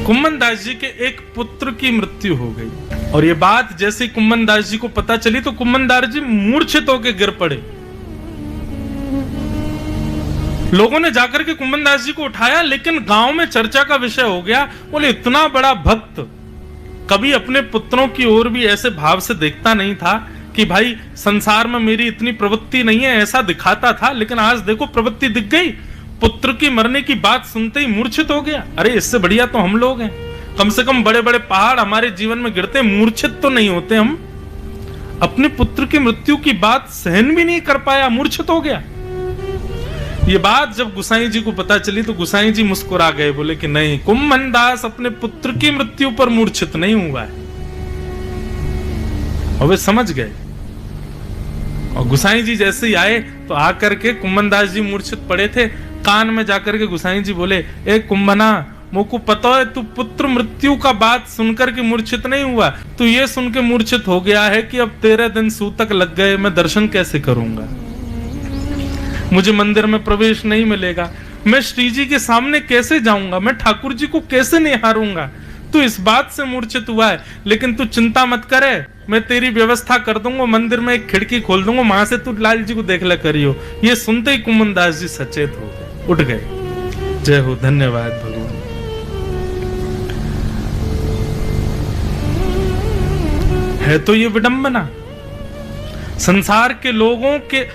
कुम्मन दास जी के एक पुत्र की मृत्यु हो गई और ये बात जैसे कुम्मन दास जी को पता चली तो कुम्मन दास जी मूर्छित होकर गिर पड़े। लोगों ने जाकर के कुम्मन दास जी को उठाया, लेकिन गांव में चर्चा का विषय हो गया। बोले इतना बड़ा भक्त कभी अपने पुत्रों की ओर भी ऐसे भाव से देखता नहीं था कि भाई संसार में मेरी इतनी प्रवृत्ति नहीं है, ऐसा दिखाता था, लेकिन आज देखो प्रवृत्ति दिख गई। पुत्र की मरने की बात सुनते ही मूर्छित हो गया। अरे इससे बढ़िया तो हम लोग हैं, कम से कम बड़े बड़े पहाड़ हमारे जीवन में गिरते हैं, मूर्छित तो नहीं होते हम। अपने पुत्र की मृत्यु की बात सहन भी नहीं कर पाया, मूर्छित हो गया। ये बात जब गुसाई जी को पता चली तो गुसाई जी मुस्कुरा गए, बोले कि नहीं, कुम्मन दास अपने पुत्र की मृत्यु पर मूर्छित नहीं हुआ है। और वे समझ गए। और गुसाई जी जैसे ही आए तो आकर के कुम्मन दास जी मूर्छित पड़े थे, कान में जाकर के गुसाई जी बोले, ए कुम्भना, मोको पता है तू पुत्र मृत्यु का बात सुनकर के मूर्छित नहीं हुआ, तू ये सुन के मूर्छित हो गया है कि अब 13 दिन सूतक लग गए, मैं दर्शन कैसे करूंगा, मुझे मंदिर में प्रवेश नहीं मिलेगा, मैं श्री जी के सामने कैसे जाऊंगा, मैं ठाकुर जी को कैसे निहारूंगा। तू इस बात से मूर्छित हुआ है, लेकिन तू चिंता मत करे, मैं तेरी व्यवस्था कर दूंगा, मंदिर में एक खिड़की खोल दूंगा, वहां से तू लाल जी को देख ले करियो। ये सुनते ही कुम्मन दास जी सचेत हो गए, उठ गए। जय हो, धन्यवाद भगवान। है तो ये विडंबना संसार के लोगों के।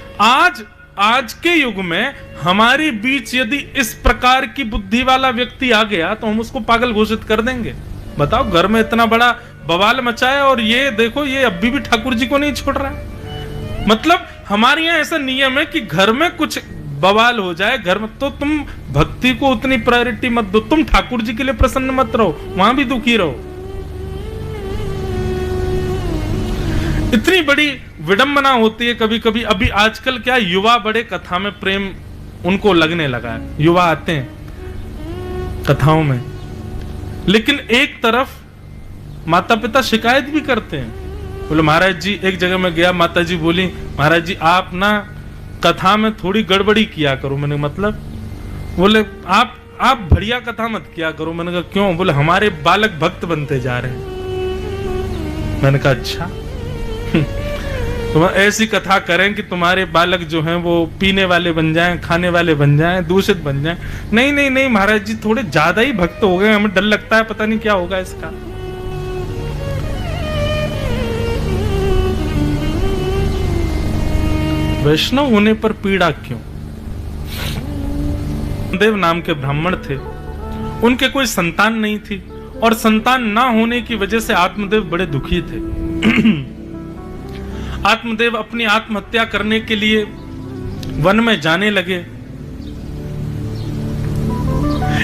आज के युग में हमारे बीच यदि इस प्रकार की बुद्धि वाला व्यक्ति आ गया तो हम उसको पागल घोषित कर देंगे। बताओ, घर में इतना बड़ा बवाल मचाया और ये देखो, ये अभी भी ठाकुर जी को नहीं छोड़ रहा। मतलब हमारे यहाँ ऐसा नियम है कि घर में कुछ बवाल हो जाए घर में तो तुम भक्ति को उतनी प्रायोरिटी मत दो, तुम ठाकुर जी के लिए प्रसन्न मत रहो, वहां भी दुखी रहो। इतनी बड़ी विडंबना होती है कभी कभी। अभी आजकल क्या युवा बड़े कथा में प्रेम उनको लगने लगा है, युवा आते हैं कथाओं में, लेकिन एक तरफ माता पिता शिकायत भी करते हैं। बोले महाराज जी, एक जगह में गया, माता जी बोली, महाराज जी आप ना कथा में थोड़ी गड़बड़ी किया करो। मैंने मतलब, बोले आप बढ़िया कथा मत किया करो। मैंने कहा क्यों? बोले हमारे बालक भक्त बनते जा रहे हैं। मैंने कहा अच्छा तुम ऐसी कथा करें कि तुम्हारे बालक जो हैं वो पीने वाले बन जाएं, खाने वाले बन जाएं, दूषित बन जाएं। नहीं नहीं नहीं महाराज जी, थोड़े ज्यादा ही भक्त हो गए, हमें डर लगता है, पता नहीं क्या होगा इसका। वैष्णव होने पर पीड़ा क्यों? देव नाम के ब्राह्मण थे, उनके कोई संतान नहीं थी और संतान ना होने की वजह से आत्मदेव बड़े दुखी थे। आत्मदेव अपनी आत्महत्या करने के लिए वन में जाने लगे।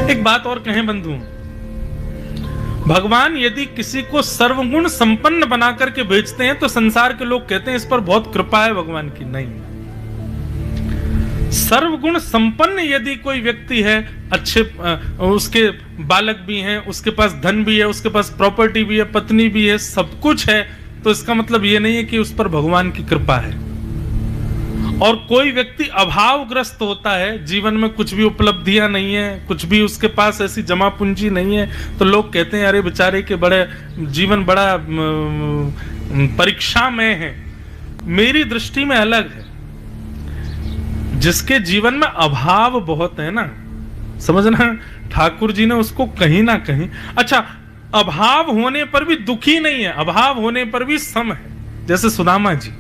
एक बात और कहें बंधु, भगवान यदि किसी को सर्वगुण संपन्न बना करके भेजते हैं तो संसार के लोग कहते हैं इस पर बहुत कृपा है भगवान की। नहीं, सर्वगुण संपन्न यदि कोई व्यक्ति है, अच्छे उसके बालक भी हैं, उसके पास धन भी है, उसके पास प्रॉपर्टी भी है, पत्नी भी है, सब कुछ है, तो इसका मतलब ये नहीं है कि उस पर भगवान की कृपा है। और कोई व्यक्ति अभावग्रस्त होता है, जीवन में कुछ भी उपलब्धियां नहीं है, कुछ भी उसके पास ऐसी जमा पूंजी नहीं है, तो लोग कहते हैं अरे बेचारे के बड़े जीवन बड़ा परीक्षा में है। मेरी दृष्टि में अलग है। जिसके जीवन में अभाव बहुत है ना, समझना, ठाकुर जी ने उसको कहीं ना कहीं, अच्छा अभाव होने पर भी दुखी नहीं है, अभाव होने पर भी सम है। जैसे सुदामा जी,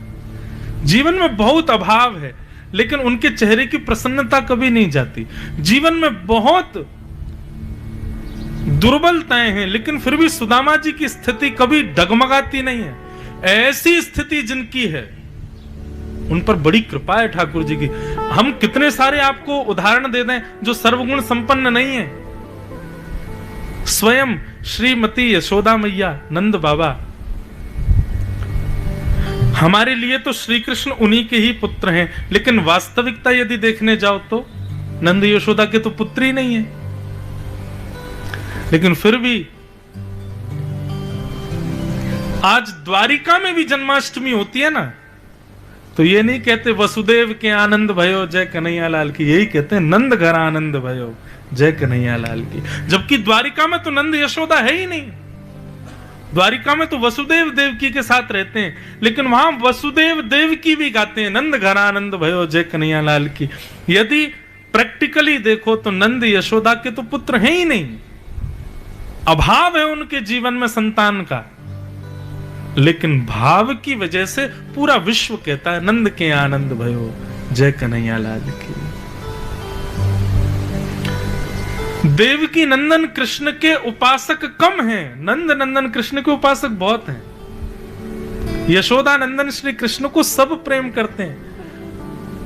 जीवन में बहुत अभाव है लेकिन उनके चेहरे की प्रसन्नता कभी नहीं जाती। जीवन में बहुत दुर्बलताएं हैं लेकिन फिर भी सुदामा जी की स्थिति कभी डगमगाती नहीं है। ऐसी स्थिति जिनकी है उन पर बड़ी कृपा है ठाकुर जी की। हम कितने सारे आपको उदाहरण दे दें जो सर्वगुण संपन्न नहीं है। स्वयं श्रीमती यशोदा मैया, नंद बाबा, हमारे लिए तो श्री कृष्ण उन्हीं के ही पुत्र हैं, लेकिन वास्तविकता यदि देखने जाओ तो नंद यशोदा के तो पुत्र ही नहीं है। लेकिन फिर भी आज द्वारिका में भी जन्माष्टमी होती है ना, तो ये नहीं कहते वसुदेव के आनंद भयो जय कन्हैया लाल की, यही कहते हैं नंद घर आनंद भयो जय कन्हैया लाल की। जबकि द्वारिका में तो नंद यशोदा है ही नहीं, द्वारिका में तो वसुदेव देवकी के साथ रहते हैं, लेकिन वहां वसुदेव देवकी भी गाते हैं नंद घर आनंद भयो जय कन्हैया लाल की। यदि प्रैक्टिकली देखो तो नंद यशोदा के तो पुत्र हैं ही नहीं, अभाव है उनके जीवन में संतान का, लेकिन भाव की वजह से पूरा विश्व कहता है नंद के आनंद भयो जय कन्हैया लाल की। देवकी नंदन कृष्ण के उपासक कम हैं, नंद नंदन कृष्ण के उपासक बहुत हैं। यशोदा नंदन श्री कृष्ण को सब प्रेम करते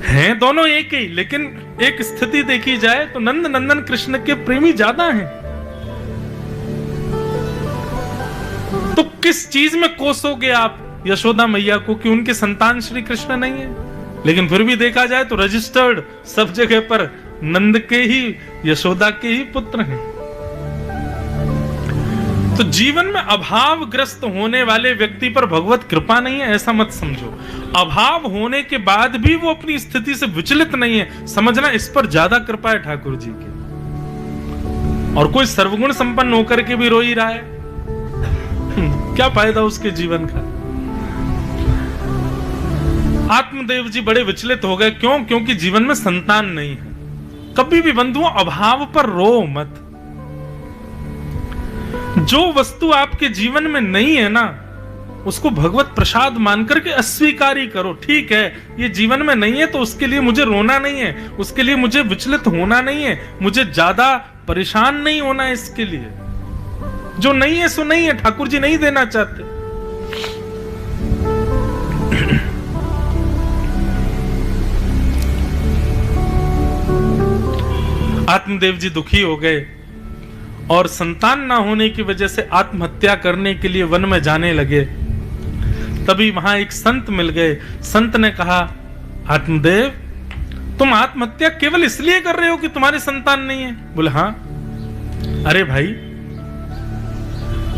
हैं दोनों एक ही, लेकिन एक स्थिति देखी जाए तो नंद नंदन कृष्ण के प्रेमी ज्यादा हैं। तो किस चीज में कोसोगे आप यशोदा मैया को कि उनके संतान श्री कृष्ण नहीं है? लेकिन फिर भी देखा जाए तो रजिस्टर्ड सब जगह पर नंद के ही यशोदा के ही पुत्र हैं। तो जीवन में अभावग्रस्त होने वाले व्यक्ति पर भगवत कृपा नहीं है ऐसा मत समझो। अभाव होने के बाद भी वो अपनी स्थिति से विचलित नहीं है, समझना इस पर ज्यादा कृपा है ठाकुर जी की। और कोई सर्वगुण संपन्न होकर के भी रो ही रहा है, क्या फायदा उसके जीवन का। आत्मदेव जी बड़े विचलित हो गए, क्यों? क्योंकि जीवन में संतान नहीं है। कभी भी बंधुओं अभाव पर रो मत। जो वस्तु आपके जीवन में नहीं है ना, उसको भगवत प्रसाद मानकर के अस्वीकार ही करो। ठीक है, ये जीवन में नहीं है तो उसके लिए मुझे रोना नहीं है, उसके लिए मुझे विचलित होना नहीं है, मुझे ज्यादा परेशान नहीं होना है इसके लिए। जो नहीं है सो नहीं है, ठाकुर जी नहीं देना चाहते। आत्मदेव जी दुखी हो गए और संतान ना होने की वजह से आत्महत्या करने के लिए वन में जाने लगे। तभी वहां एक संत मिल गए। संत ने कहा, आत्मदेव तुम आत्महत्या केवल इसलिए कर रहे हो कि तुम्हारी संतान नहीं है? बोले हाँ। अरे भाई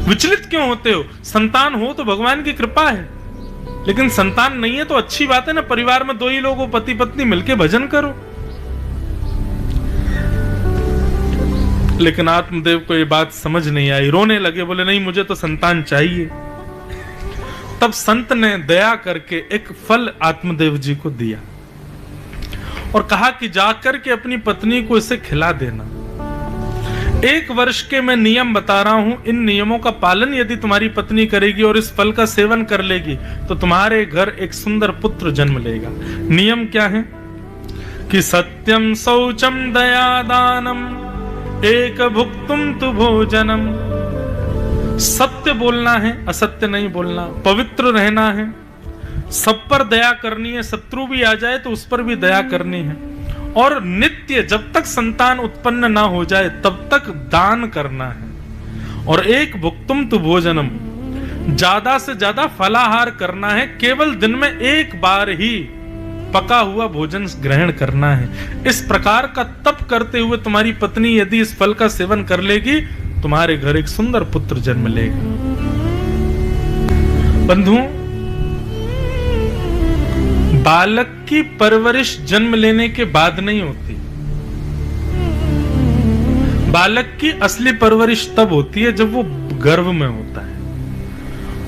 विचलित क्यों होते हो? संतान हो तो भगवान की कृपा है, लेकिन संतान नहीं है तो अच्छी बात है ना, परिवार में दो ही लोग हो, पति पत्नी मिलके भजन करो। लेकिन आत्मदेव को ये बात समझ नहीं आई, रोने लगे, बोले नहीं मुझे तो संतान चाहिए। तब संत ने दया करके एक फल आत्मदेव जी को दिया और कहा कि जाकर के अपनी पत्नी को इसे खिला देना। 1 वर्ष के मैं नियम बता रहा हूं, इन नियमों का पालन यदि तुम्हारी पत्नी करेगी और इस फल का सेवन कर लेगी तो तुम्हारे घर एक सुंदर पुत्र जन्म लेगा। नियम क्या है कि सत्यम शौचम दया दानम एक भुक्तुम तु भोजनम। सत्य बोलना है, असत्य नहीं बोलना, पवित्र रहना है, सब पर दया करनी है, शत्रु भी आ जाए तो उस पर भी दया करनी है, और नित्य जब तक संतान उत्पन्न ना हो जाए तब तक दान करना है। और एक भुक्तुम तु भोजनम, ज्यादा से ज्यादा फलाहार करना है, केवल दिन में 1 बार ही पका हुआ भोजन ग्रहण करना है। इस प्रकार का तप करते हुए तुम्हारी पत्नी यदि इस फल का सेवन कर लेगी, तुम्हारे घर एक सुंदर पुत्र जन्म लेगा। बंधुओं, बालक की परवरिश जन्म लेने के बाद नहीं होती, बालक की असली परवरिश तब होती है जब वो गर्भ में होता है।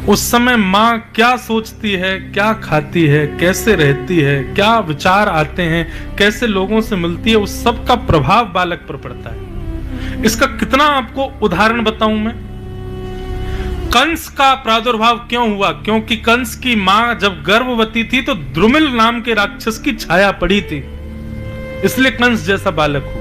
उस समय माँ क्या सोचती है, क्या खाती है, कैसे रहती है, क्या विचार आते हैं, कैसे लोगों से मिलती है, उस सब का प्रभाव बालक पर पड़ता है। इसका कितना आपको उदाहरण बताऊं मैं। कंस का प्रादुर्भाव क्यों हुआ? क्योंकि कंस की मां जब गर्भवती थी तो द्रुमिल नाम के राक्षस की छाया पड़ी थी, इसलिए कंस जैसा बालक हुआ।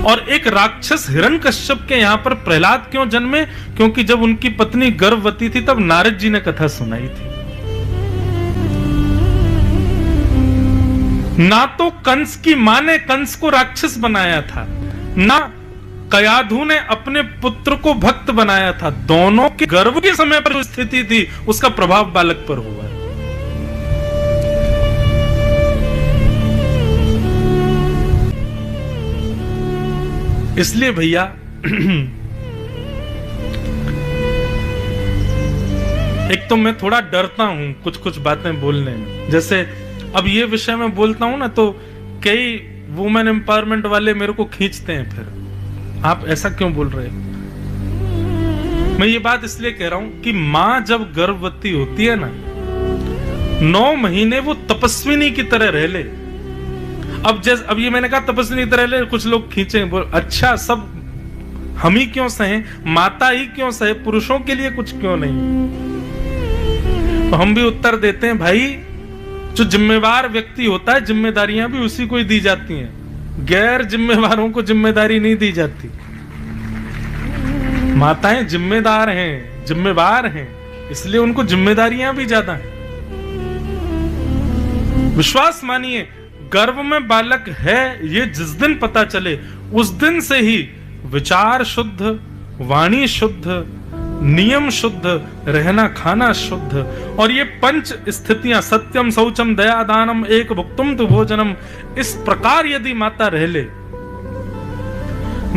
और एक राक्षस हिरण्यकश्यप के यहां पर प्रहलाद क्यों जन्मे? क्योंकि जब उनकी पत्नी गर्भवती थी तब नारद जी ने कथा सुनाई थी। ना तो कंस की मां ने कंस को राक्षस बनाया था, ना कयाधु ने अपने पुत्र को भक्त बनाया था। दोनों के गर्भ के समय पर जो स्थिति थी उसका प्रभाव बालक पर हुआ। इसलिए भैया एक तो मैं थोड़ा डरता हूं कुछ कुछ बातें बोलने में, जैसे अब ये विषय में बोलता हूं ना तो कई वुमेन एम्पावरमेंट वाले मेरे को खींचते हैं, फिर आप ऐसा क्यों बोल रहे हो। मैं ये बात इसलिए कह रहा हूं कि मां जब गर्भवती होती है ना, 9 महीने वो तपस्विनी की तरह रह ले। अब ये मैंने कहा तपस्विनी की तरह रह ले, कुछ लोग खींचे बोल अच्छा सब हम ही क्यों सहे, माता ही क्यों सहे, पुरुषों के लिए कुछ क्यों नहीं। तो हम भी उत्तर देते हैं भाई, जो जिम्मेवार व्यक्ति होता है जिम्मेदारियां भी उसी को ही दी जाती हैं, गैर जिम्मेवारों को जिम्मेदारी नहीं दी जाती। माताएं जिम्मेदार हैं, जिम्मेवार हैं, इसलिए उनको जिम्मेदारियां भी ज्यादा हैं। विश्वास मानिए, गर्भ में बालक है ये जिस दिन पता चले उस दिन से ही विचार शुद्ध, वाणी शुद्ध, नियम शुद्ध, रहना खाना शुद्ध, और ये 5 स्थितियां सत्यम शौचम दया दानम एक भुक्तुम तु भोजनम, इस प्रकार यदि माता रह ले,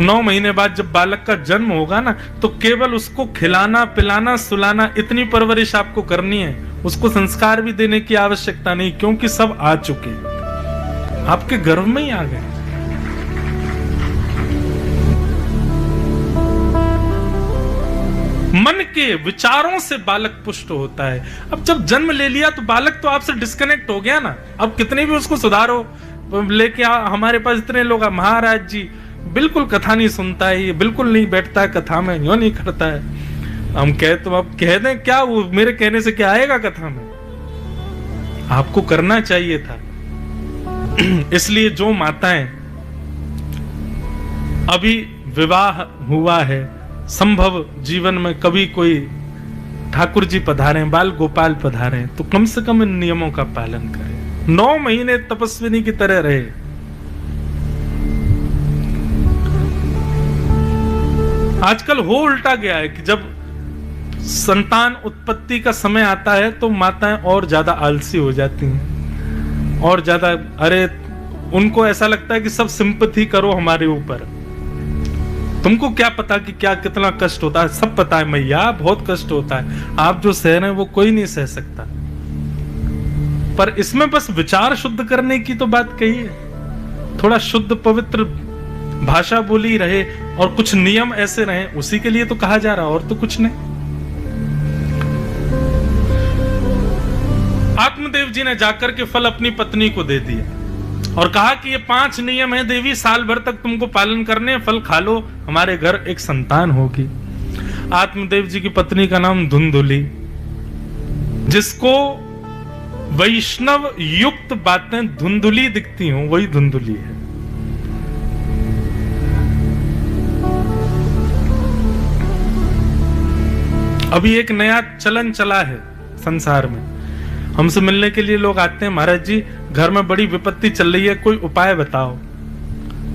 9 महीने बाद जब बालक का जन्म होगा ना, तो केवल उसको खिलाना पिलाना सुलाना इतनी परवरिश आपको करनी है, उसको संस्कार भी देने की आवश्यकता नहीं, क्योंकि सब आ चुके हैं, आपके गर्भ में ही आ गए। मन के विचारों से बालक पुष्ट होता है। अब जब जन्म ले लिया तो बालक तो आपसे डिस्कनेक्ट हो गया ना, अब कितने भी उसको सुधारो लेके हमारे पास इतने लोग, महाराज जी बिल्कुल कथा नहीं सुनता है, ये बिल्कुल नहीं बैठता है कथा में, यूं नहीं करता है। हम कहे तो अब कह दें क्या, वो मेरे कहने से क्या आएगा कथा में, आपको करना चाहिए था। इसलिए जो माताएं अभी विवाह हुआ है, संभव जीवन में कभी कोई ठाकुर जी पधारे, बाल गोपाल पधारे, तो कम से कम इन नियमों का पालन करें, 9 महीने तपस्विनी की तरह रहे। आजकल हो उल्टा गया है कि जब संतान उत्पत्ति का समय आता है तो माताएं और ज्यादा आलसी हो जाती हैं, और ज्यादा, अरे उनको ऐसा लगता है कि सब सिंपैथी करो हमारे ऊपर, तुमको क्या पता कि क्या कितना कष्ट होता है, सब पता है मैया बहुत कष्ट होता है, आप जो सह रहे हैं वो कोई नहीं सह सकता। पर इसमें बस विचार शुद्ध करने की तो बात कही है, थोड़ा शुद्ध पवित्र भाषा बोली रहे और कुछ नियम ऐसे रहे, उसी के लिए तो कहा जा रहा, और तो कुछ नहीं। आत्मदेव जी ने जाकर के फल अपनी पत्नी को दे दिया और कहा कि ये 5 नियम है देवी, साल भर तक तुमको पालन करने, फल खा लो, हमारे घर एक संतान होगी। आत्मदेव जी की पत्नी का नाम धुंधुली, जिसको वैष्णव युक्त बातें धुंधुली दिखती हूं, वही धुंधुली है। अभी एक नया चलन चला है संसार में, हमसे मिलने के लिए लोग आते हैं, महाराज जी घर में बड़ी विपत्ति चल रही है, कोई उपाय बताओ।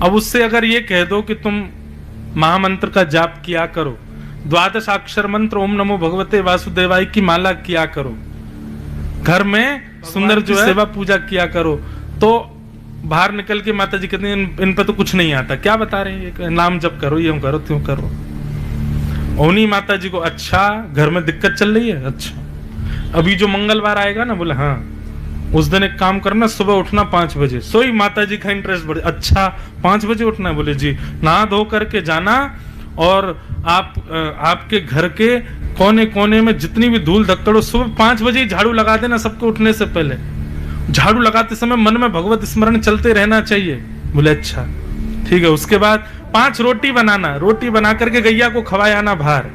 अब उससे अगर ये कह दो कि तुम महामंत्र का जाप किया करो, 12 अक्षर मंत्र ओम नमो भगवते वासुदेवाय की माला किया करो, घर में सुंदर जो है सेवा पूजा किया करो, तो बाहर निकल के माता जी कहते हैं इन पे तो कुछ नहीं आता, क्या बता रहे हैं, नाम जप करो, ये करो त्यों करो। ओनी माता जी को, अच्छा घर में दिक्कत चल रही है, अच्छा अभी जो मंगलवार आएगा ना, बोले हाँ उस दिन एक काम करना, सुबह उठना 5 बजे, सोई माता जी का इंटरेस्ट बढ़े, अच्छा 5 बजे उठना है, बोले जी नहा धो करके जाना, और आपके घर के कोने कोने में जितनी भी धूल धक्कड़ हो, सुबह 5 बजे ही झाड़ू लगा देना, सबको उठने से पहले। झाड़ू लगाते समय मन में भगवत स्मरण चलते रहना चाहिए। बोले अच्छा ठीक है। उसके बाद 5 रोटी बनाना, रोटी बना करके गैया को खवाए आना बाहर,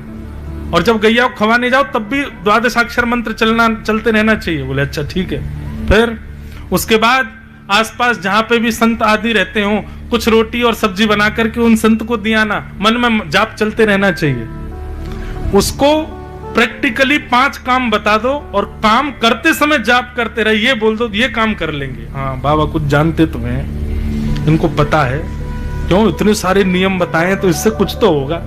और जब गैया को खवाने जाओ तब भी 12 अक्षर मंत्र चलते रहना चाहिए। बोले अच्छा ठीक है। फिर उसके बाद आसपास जहां पे भी संत आदि रहते हो, कुछ रोटी और सब्जी बना करके उन संत को दिया ना, मन में जाप चलते रहना चाहिए। उसको प्रैक्टिकली 5 काम बता दो और काम करते समय जाप करते रहे, ये बोल दो ये काम कर लेंगे। हाँ बाबा कुछ जानते तो हैं, इनको पता है, क्यों इतने सारे नियम बताए तो इससे कुछ तो होगा।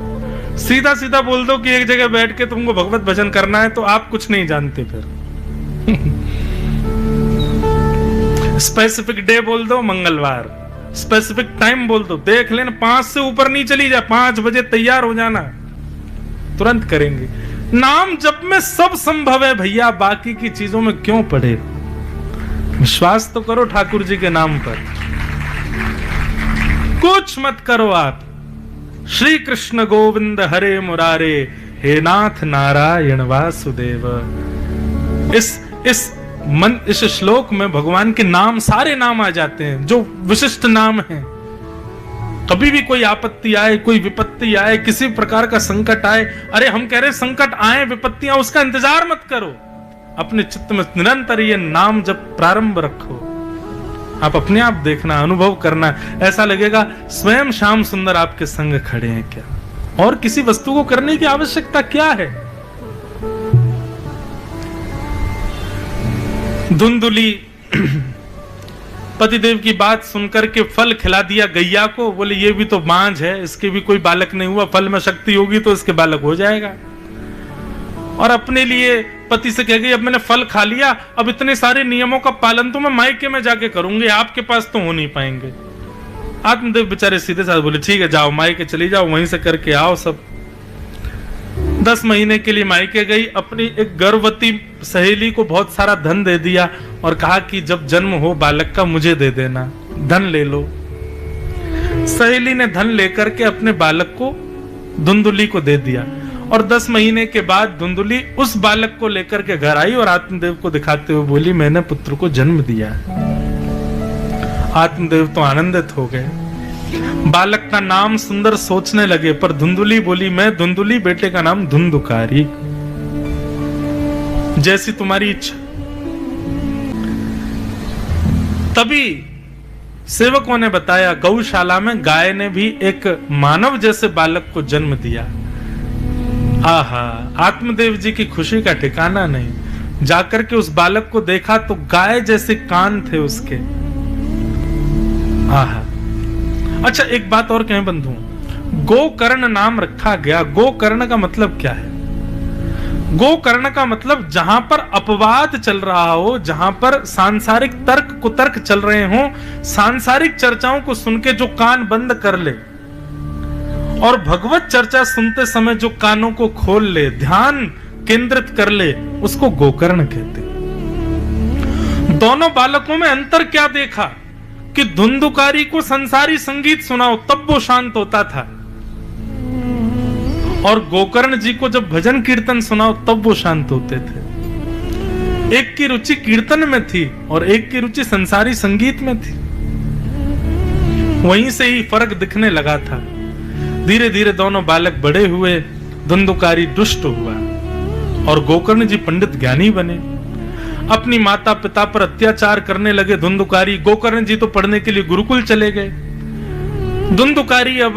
सीधा सीधा बोल दो कि एक जगह बैठ के तुमको भगवत भजन करना है, तो आप कुछ नहीं जानते। फिर स्पेसिफिक डे बोल दो मंगलवार, स्पेसिफिक टाइम बोल दो, देख लेना 5 से ऊपर नहीं चली जा, 5 बजे तैयार हो जाना, तुरंत करेंगे। नाम जप में सब संभव है भैया, बाकी की चीजों में क्यों पड़े। विश्वास तो करो ठाकुर जी के नाम पर, कुछ मत करो आप। श्री कृष्ण गोविंद हरे मुरारे, हे नाथ नारायण वासुदेव। इस श्लोक में भगवान के नाम, सारे नाम आ जाते हैं जो विशिष्ट नाम हैं। कभी भी कोई आपत्ति आए, कोई विपत्ति आए, किसी प्रकार का संकट आए, अरे हम कह रहे संकट आए, विपत्तियां, उसका इंतजार मत करो, अपने चित्त में निरंतर ये नाम जब प्रारंभ रखो। आप अपने आप देखना, अनुभव करना, ऐसा लगेगा स्वयं श्याम सुंदर आपके संग खड़े हैं क्या। और किसी वस्तु को करने की आवश्यकता क्या है। धुंधुली पतिदेव की बात सुनकर के फल खिला दिया गैया को, बोले ये भी तो बांझ है, इसके भी कोई बालक नहीं हुआ, फल में शक्ति होगी तो इसके बालक हो जाएगा। और अपने लिए पति से कह गई अब मैंने फल खा लिया, अब इतने सारे नियमों का पालन तो मैं मायके में जाके करूंगी, आपके पास तो हो नहीं पाएंगे। आत्मदेव बेचारे सीधे साथ बोले ठीक है जाओ मायके चली जाओ, वहीं से करके आओ सब। 10 महीने के लिए मायके गई, अपनी एक गर्भवती सहेली को बहुत सारा धन दे दिया और कहा कि जब जन्म हो बालक का मुझे दे देना, धन ले लो। सहेली ने धन लेकर के अपने बालक को धुंधुली को दे दिया और 10 महीने के बाद धुंधुली उस बालक को लेकर के घर आई और आत्मदेव को दिखाते हुए बोली मैंने पुत्र को जन्म दिया। आत्मदेव तो आनंदित हो गए, बालक का नाम सुंदर सोचने लगे, पर धुंधुली बोली मैं धुंधुली, बेटे का नाम धुंधुकारी, जैसी तुम्हारी इच्छा। तभी सेवकों ने बताया गौशाला में गाय ने भी एक मानव जैसे बालक को जन्म दिया। आहा, आत्मदेव जी की खुशी का ठिकाना नहीं। जाकर के उस बालक को देखा तो गाय जैसे कान थे उसके। आहा, अच्छा एक बात और कहें बंधु, गोकर्ण नाम रखा गया। गोकर्ण का मतलब क्या है? गोकर्ण का मतलब जहां पर अपवाद चल रहा हो, जहां पर सांसारिक तर्क कुतर्क चल रहे हो, सांसारिक चर्चाओं को सुन के जो कान बंद कर ले और भगवत चर्चा सुनते समय जो कानों को खोल ले, ध्यान केंद्रित कर ले, उसको गोकर्ण कहते। दोनों बालकों में अंतर क्या देखा कि धुंधुकारी को संसारी संगीत सुनाओ तब वो शांत होता था, और गोकर्ण जी को जब भजन कीर्तन सुनाओ तब वो शांत होते थे। एक की रुचि कीर्तन में थी और एक की रुचि संसारी संगीत में थी। वहीं से ही फर्क दिखने लगा था। धीरे धीरे दोनों बालक बड़े हुए, धुंधुकारी दुष्ट हुआ और गोकर्ण जी पंडित ज्ञानी बने। अपनी माता पिता पर अत्याचार करने लगे धुंधुकारी। गोकर्ण जी तो पढ़ने के लिए गुरुकुल चले गए। धुंधुकारी अब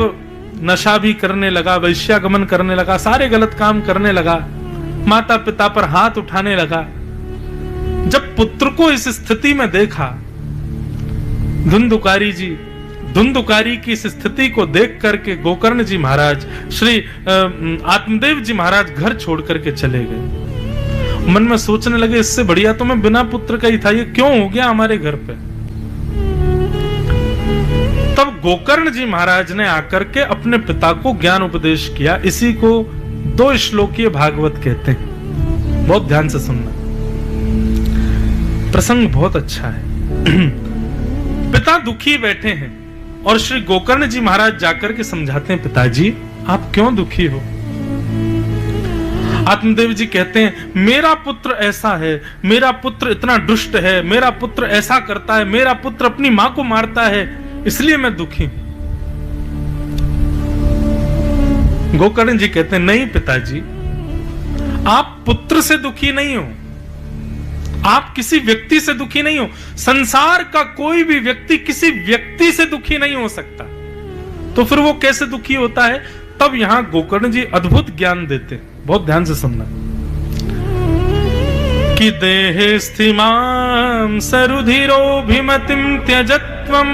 नशा भी करने लगा, वैश्यागमन करने लगा, सारे गलत काम करने लगा, माता पिता पर हाथ उठाने लगा। जब पुत्र को इस स्थिति में देखा, धुंधुकारी की इस स्थिति को देख करके गोकर्ण जी महाराज, श्री आत्मदेव जी महाराज घर छोड़ करके चले गए। मन में सोचने लगे इससे बढ़िया तो मैं बिना पुत्र का ही था, ये क्यों हो गया हमारे घर पे। तब गोकर्ण जी महाराज ने आकर के अपने पिता को ज्ञान उपदेश किया। इसी को 2 श्लोकीय भागवत कहते हैं। बहुत ध्यान से सुनना, प्रसंग बहुत अच्छा है। पिता दुखी बैठे हैं और श्री गोकर्ण जी महाराज जाकर के समझाते हैं, पिताजी आप क्यों दुखी हो? आत्मदेव जी कहते हैं मेरा पुत्र ऐसा है, मेरा पुत्र इतना दुष्ट है, मेरा पुत्र ऐसा करता है, मेरा पुत्र अपनी मां को मारता है, इसलिए मैं दुखी हूं। गोकर्ण जी कहते हैं नहीं पिताजी, आप पुत्र से दुखी नहीं हो, आप किसी व्यक्ति से दुखी नहीं हो। संसार का कोई भी व्यक्ति किसी व्यक्ति से दुखी नहीं हो सकता, तो फिर वो कैसे दुखी होता है? तब यहां गोकर्ण जी अद्भुत ज्ञान देते हैं। बहुत ध्यान से सुनना कि देहे स्थिमां सरुधिरोभिमतिं त्यजत्वं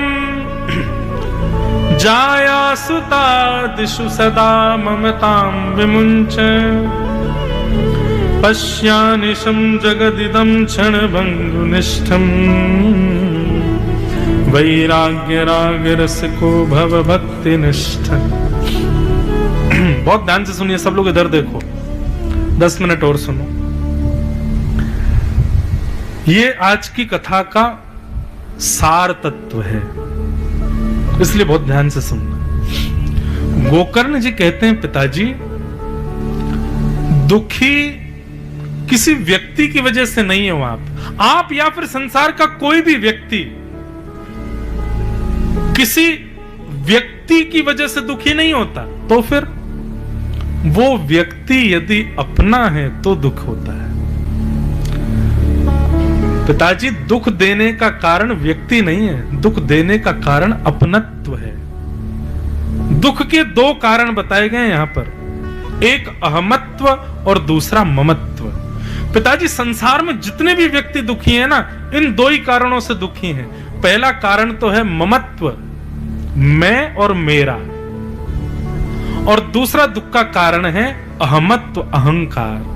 जाया सुतादिषु सदा ममतां विमुञ्च पश्यानिशं जगदिदं क्षणभङ्गुनिष्ठं वैराग्यरागरसिको भव भक्तिनिष्ठ। बहुत ध्यान से सुनिए सब लोग, इधर देखो। 10 मिनट और सुनो। ये आज की कथा का सार तत्व है, इसलिए बहुत ध्यान से सुनना। गोकर्ण जी कहते हैं, पिताजी दुखी किसी व्यक्ति की वजह से नहीं हो आप या फिर संसार का कोई भी व्यक्ति किसी व्यक्ति की वजह से दुखी नहीं होता, तो फिर वो व्यक्ति यदि अपना है तो दुख होता है। पिताजी दुख देने का कारण व्यक्ति नहीं है, दुख देने का कारण अपनत्व है। दुख के 2 कारण बताए गए यहां पर, एक अहमत्व और दूसरा ममत्व। पिताजी संसार में जितने भी व्यक्ति दुखी हैं ना, इन 2 ही कारणों से दुखी हैं। पहला कारण तो है ममत्व, मैं और मेरा, और दूसरा दुख का कारण है अहमत्व, अहंकार।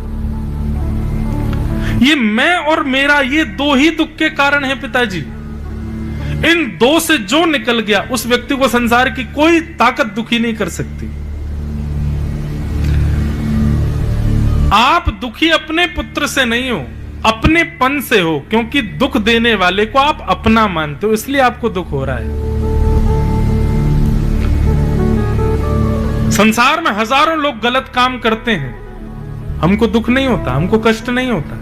ये मैं और मेरा, ये 2 ही दुख के कारण है पिताजी। इन 2 से जो निकल गया उस व्यक्ति को संसार की कोई ताकत दुखी नहीं कर सकती। आप दुखी अपने पुत्र से नहीं हो, अपनेपन से हो, क्योंकि दुख देने वाले को आप अपना मानते हो, इसलिए आपको दुख हो रहा है। संसार में हजारों लोग गलत काम करते हैं, हमको दुख नहीं होता, हमको कष्ट नहीं होता,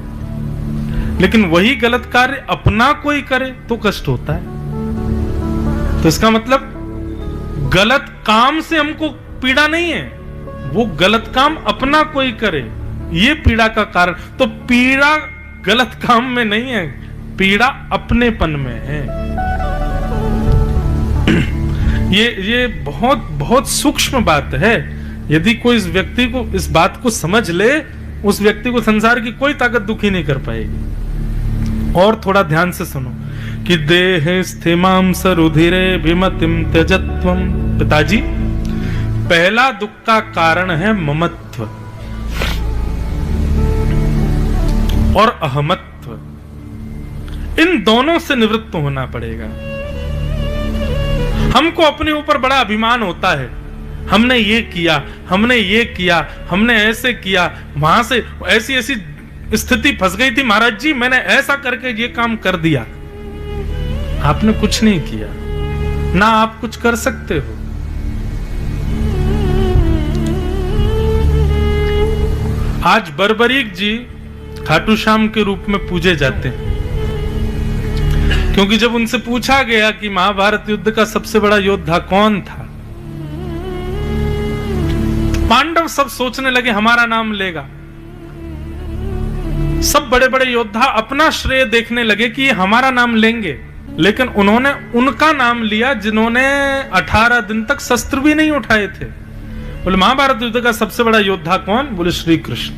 लेकिन वही गलत कार्य अपना कोई करे तो कष्ट होता है। तो इसका मतलब गलत काम से हमको पीड़ा नहीं है, वो गलत काम अपना कोई करे, ये पीड़ा का कारण। तो पीड़ा गलत काम में नहीं है, पीड़ा अपनेपन में है। ये बहुत बहुत सूक्ष्म बात है। यदि कोई इस व्यक्ति को, इस बात को समझ ले, उस व्यक्ति को संसार की कोई ताकत दुखी नहीं कर पाएगी। और थोड़ा ध्यान से सुनो कि देह स्थिमां सरुधिरे विमतिम त्यजत्वम। पिताजी पहला दुख का कारण है ममत्व और अहमत्व। इन दोनों से निवृत्त होना पड़ेगा। हमको अपने ऊपर बड़ा अभिमान होता है, हमने ये किया, हमने ये किया, हमने ऐसे किया, वहां से ऐसी ऐसी स्थिति फंस गई थी महाराज जी, मैंने ऐसा करके ये काम कर दिया। आपने कुछ नहीं किया, ना आप कुछ कर सकते हो। आज बर्बरीक जी खाटू श्याम के रूप में पूजे जाते हैं, क्योंकि जब उनसे पूछा गया कि महाभारत युद्ध का सबसे बड़ा योद्धा कौन था, पांडव सब सोचने लगे हमारा नाम लेगा। सब बड़े बड़े योद्धा अपना श्रेय देखने लगे कि ये हमारा नाम लेंगे, लेकिन उन्होंने उनका नाम लिया जिन्होंने 18 दिन तक शस्त्र भी नहीं उठाए थे। बोले महाभारत युद्ध का सबसे बड़ा योद्धा कौन? बोले श्री कृष्ण।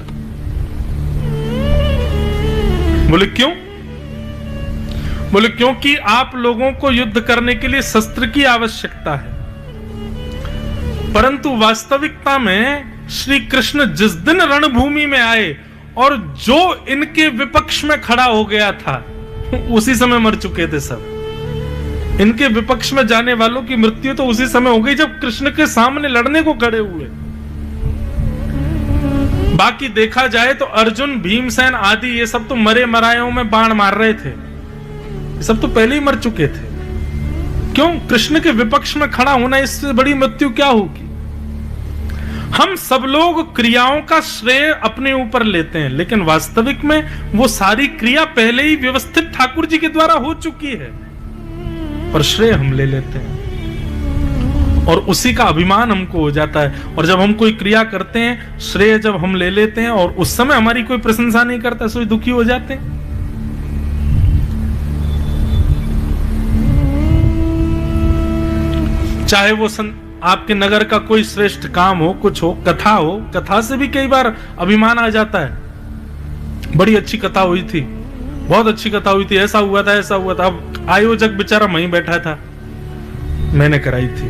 बोले क्यों? बोले क्योंकि आप लोगों को युद्ध करने के लिए शस्त्र की आवश्यकता है, परंतु वास्तविकता में श्री कृष्ण जिस दिन रणभूमि में आए और जो इनके विपक्ष में खड़ा हो गया था, उसी समय मर चुके थे सब। इनके विपक्ष में जाने वालों की मृत्यु तो उसी समय हो गई जब कृष्ण के सामने लड़ने को खड़े हुए। बाकी देखा जाए तो अर्जुन, भीमसेन आदि ये सब तो मरे मरायों में बाण मार रहे थे, ये सब तो पहले ही मर चुके थे। क्यों? कृष्ण के विपक्ष में खड़ा होना, इससे बड़ी मृत्यु क्या होगी? हम सब लोग क्रियाओं का श्रेय अपने ऊपर लेते हैं, लेकिन वास्तविक में वो सारी क्रिया पहले ही व्यवस्थित ठाकुर जी के द्वारा हो चुकी है, पर श्रेय हम ले लेते हैं और उसी का अभिमान हमको हो जाता है। और जब हम कोई क्रिया करते हैं, श्रेय जब हम ले लेते हैं और उस समय हमारी कोई प्रशंसा नहीं करता, सो दुखी हो जाते हैं। चाहे वो आपके नगर का कोई श्रेष्ठ काम हो, कुछ हो, कथा हो, कथा से भी कई बार अभिमान आ जाता है। बड़ी अच्छी कथा हुई थी, बहुत अच्छी कथा हुई थी, ऐसा हुआ था, ऐसा हुआ था। अब आयोजक बेचारा वहीं बैठा था, मैंने कराई थी,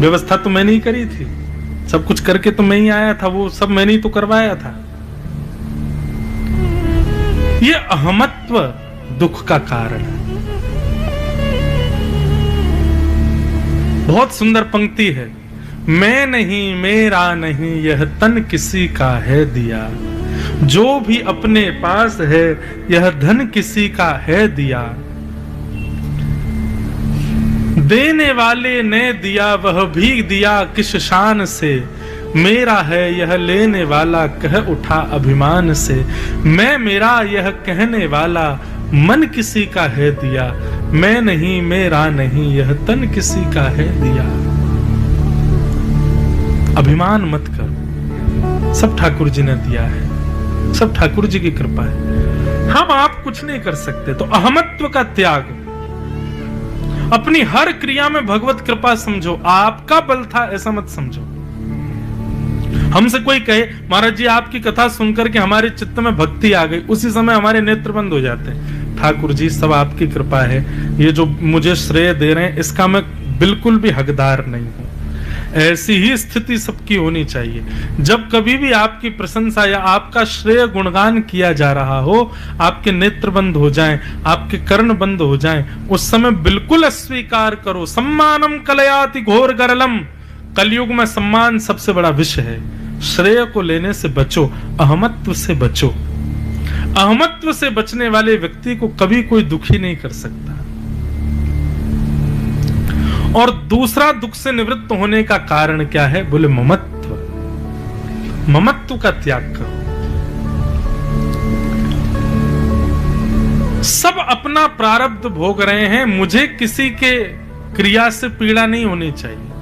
व्यवस्था तो मैंने ही करी थी, सब कुछ करके तो मैं ही आया था, वो सब मैंने ही तो करवाया था। ये अहमत्व दुख का कारण है। बहुत सुंदर पंक्ति है, मैं नहीं मेरा नहीं यह तन किसी का है दिया, जो भी अपने पास है यह धन किसी का है दिया। देने वाले ने दिया वह भी दिया किस शान से, मेरा है यह लेने वाला कह उठा अभिमान से। मैं मेरा यह कहने वाला मन किसी का है दिया, मैं नहीं मेरा नहीं यह तन किसी का है दिया। अभिमान मत करो, सब ठाकुर जी ने दिया है, सब ठाकुर जी की कृपा है। हम आप कुछ नहीं कर सकते, तो अहमत्व का त्याग, अपनी हर क्रिया में भगवत कृपा समझो, आपका बल था ऐसा मत समझो। हमसे कोई कहे महाराज जी आपकी कथा सुनकर के हमारे चित्त में भक्ति आ गई, उसी समय हमारे नेत्र बंद हो जाते हैं। ठाकुर जी सब आपकी कृपा है, ये जो मुझे श्रेय दे रहे हैं इसका मैं बिल्कुल भी हकदार नहीं हूं। ऐसी ही स्थिति सबकी होनी चाहिए। जब कभी भी आपकी प्रशंसा या आपका श्रेय गुणगान किया जा रहा हो, आपके नेत्र बंद हो जाएं, आपके कर्ण बंद हो जाएं, उस समय बिल्कुल अस्वीकार करो। सम्मानम कलयाति घोर गरलम, कलयुग में सम्मान सबसे बड़ा विषय है। श्रेय को लेने से बचो, अहमत्व से बचो। अहमत्व से बचने वाले व्यक्ति को कभी कोई दुखी नहीं कर सकता। और दूसरा दुख से निवृत्त होने का कारण क्या है? बोले ममत्व। ममत्व का त्याग करो। सब अपना प्रारब्ध भोग रहे हैं, मुझे किसी के क्रिया से पीड़ा नहीं होनी चाहिए।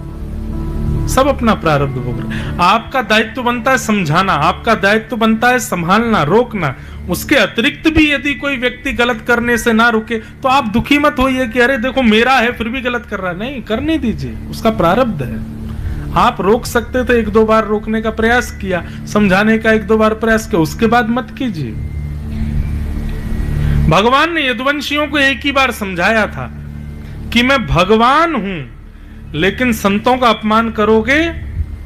सब अपना प्रारब्ध भोग रहे हैं। आपका दायित्व बनता है समझाना, आपका दायित्व बनता है संभालना, रोकना। उसके अतिरिक्त भी यदि कोई व्यक्ति गलत करने से ना रुके तो आप दुखी मत होइए कि अरे देखो मेरा है फिर भी गलत कर रहा है। नहीं, करने दीजिए, उसका प्रारब्ध है। आप रोक सकते थे, 1-2 बार रोकने का प्रयास किया, समझाने का 1-2 बार प्रयास किया, उसके बाद मत कीजिए। भगवान ने यदुवंशियों को एक ही बार समझाया था कि मैं भगवान हूं, लेकिन संतों का अपमान करोगे,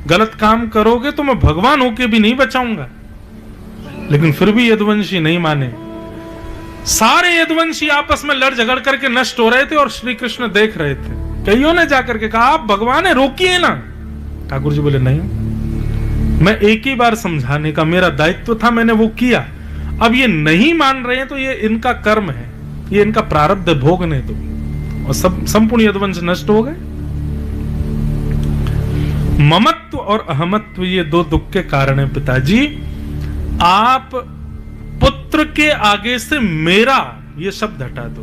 गलत काम करोगे तो मैं भगवान होके भी नहीं बचाऊंगा। लेकिन फिर भी यदुवंशी नहीं माने। सारे यदुवंशी आपस में लड़ झगड़ करके नष्ट हो रहे थे और श्री कृष्ण देख रहे थे। कईयों ने जाकर के कहा आप भगवान है, रोकिए ना। ठाकुर जी बोले नहीं, मैं एक ही बार समझाने का मेरा दायित्व था, मैंने वो किया। अब ये नहीं मान रहे हैं तो ये इनका कर्म है, ये इनका प्रारब्ध भोगने दो। और सब संपूर्ण यदुवंश नष्ट हो गए। ममत्व और अहमत्व ये 2 दुख के कारण है। पिताजी आप पुत्र के आगे से मेरा ये शब्द हटा दो,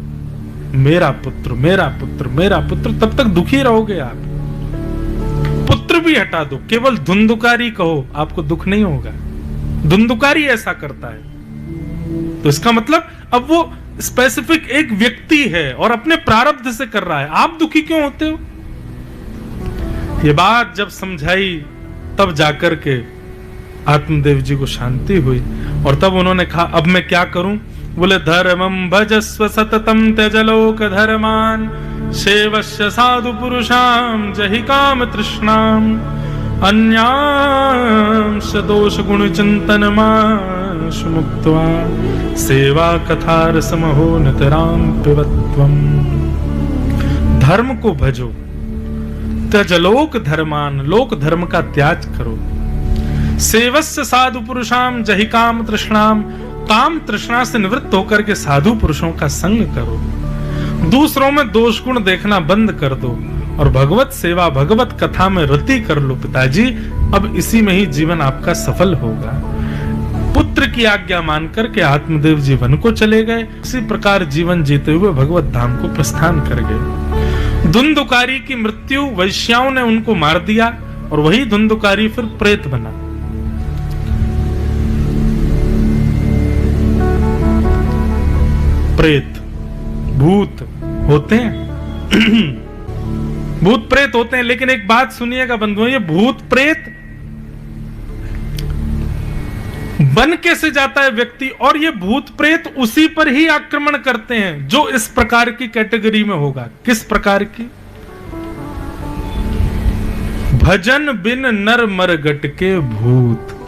मेरा पुत्र मेरा पुत्र मेरा पुत्र, तब तक दुखी रहोगे आप। पुत्र भी हटा दो, केवल धुंधुकारी कहो, आपको दुख नहीं होगा। धुंधुकारी ऐसा करता है तो इसका मतलब अब वो स्पेसिफिक एक व्यक्ति है और अपने प्रारब्ध से कर रहा है। आप दुखी क्यों होते हो? ये बात जब समझाई तब जाकर के आत्मदेव जी को शांति हुई और तब उन्होंने कहा अब मैं क्या करूं? बोले धर्मं भजस्व सततम त्यजलोक धर्मान, सेवस्य साधु पुरुषाम जहि काम तृष्णाम, अन्यांश दोष गुण चिंतन माश मुक्त्वा, सेवा कथा रसमहो नितराम पिबत्वम। धर्म को भजो, त्यजलोक धर्मान, लोक धर्म का त्याग करो। सेवस्य साधु पुरुषाम जहि काम तृष्णाम, काम तृष्णा से निवृत्त होकर के साधु पुरुषों का संग करो। दूसरों में दोष गुण देखना बंद कर दो और भगवत सेवा भगवत कथा में रति कर लो। पिताजी अब इसी में ही जीवन आपका सफल होगा। पुत्र की आज्ञा मानकर के आत्मदेव जी वन को चले गए। इसी प्रकार जीवन जीते हुए भगवत धाम को प्रस्थान कर गए। धुंधुकारी की मृत्यु वैश्याओं ने उनको मार दिया और वही धुंधुकारी फिर प्रेत बना। प्रेत भूत होते हैं भूत प्रेत होते हैं, लेकिन एक बात सुनिएगा बंधुओं, ये भूत प्रेत बन कैसे जाता है व्यक्ति? और ये भूत प्रेत उसी पर ही आक्रमण करते हैं जो इस प्रकार की कैटेगरी में होगा। किस प्रकार की? भजन बिन नर मर गट के भूत,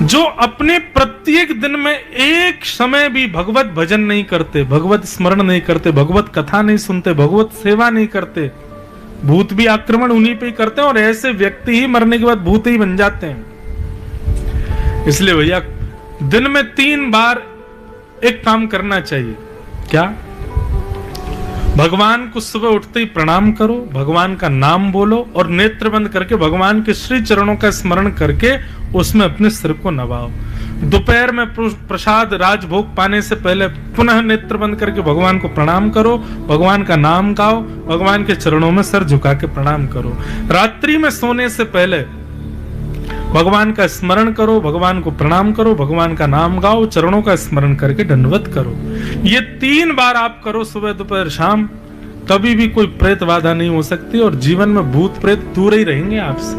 जो अपने प्रत्येक दिन में एक समय भी भगवत भजन नहीं करते, भगवत स्मरण नहीं करते, भगवत कथा नहीं सुनते, भगवत सेवा नहीं करते, भूत भी आक्रमण उन्हीं पे ही करते हैं और ऐसे व्यक्ति ही मरने के बाद भूत ही बन जाते हैं। इसलिए भैया दिन में 3 बार एक काम करना चाहिए। क्या? भगवान को सुबह उठते ही प्रणाम करो, भगवान का नाम बोलो और नेत्र बंद करके भगवान के श्री चरणों का स्मरण करके उसमें अपने सिर को नवाओ। दोपहर में प्रसाद राजभोग पाने से पहले पुनः नेत्र बंद करके भगवान को प्रणाम करो, भगवान का नाम गाओ, भगवान के चरणों में सर झुका के प्रणाम करो। रात्रि में सोने से पहले भगवान का स्मरण करो, भगवान को प्रणाम करो, भगवान का नाम गाओ, चरणों का स्मरण करके दंडवत करो। ये 3 बार आप करो, सुबह दोपहर शाम। कभी भी कोई प्रेत बाधा नहीं हो सकती और जीवन में भूत प्रेत दूर ही रहेंगे आपसे।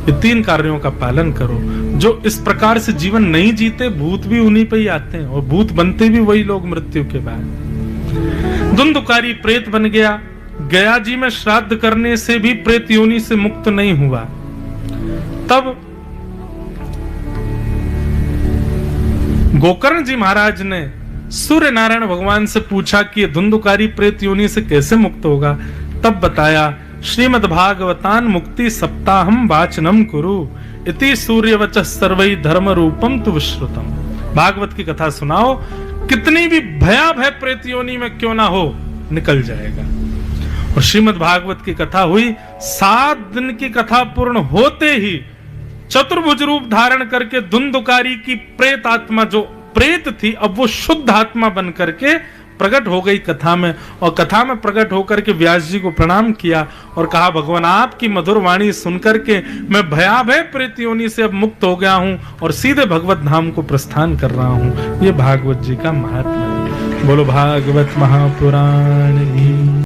ये 3 कार्यों का पालन करो। जो इस प्रकार से जीवन नहीं जीते, भूत भी उन्हीं पे ही आते हैं और भूत बनते भी वही लोग मृत्यु के बाद। धुंधुकारी प्रेत बन गया, गया जी में श्राद्ध करने से भी प्रेत योनि से मुक्त नहीं हुआ। तब गोकर्ण जी महाराज ने सूर्य नारायण भगवान से पूछा कि ये धुंधुकारी प्रेत योनि से कैसे मुक्त होगा। तब बताया, श्रीमद् भागवतान मुक्ति सप्ताहम वाचनम कुरु इति सूर्यवचः सर्वै धर्म रूपम तु विश्रुतम। भागवत की कथा सुनाओ, कितनी भी भयाभय प्रेत योनि में क्यों ना हो, निकल जाएगा। और श्रीमद् भागवत की कथा हुई, 7 दिन की कथा पूर्ण होते ही चतुर्भुज रूप धारण करके धुंधुकारी की प्रेत आत्मा जो प्रेत थी, अब वो शुद्ध आत्मा बन करके प्रकट हो गई कथा में। और कथा में प्रकट होकर के व्यास जी को प्रणाम किया और कहा, भगवान आपकी मधुर वाणी सुनकर के मैं भयाभय प्रेत योनि से अब मुक्त हो गया हूं और सीधे भगवत धाम को प्रस्थान कर रहा हूं। ये भागवत जी का महात्मा है। बोलो भागवत महापुराण की।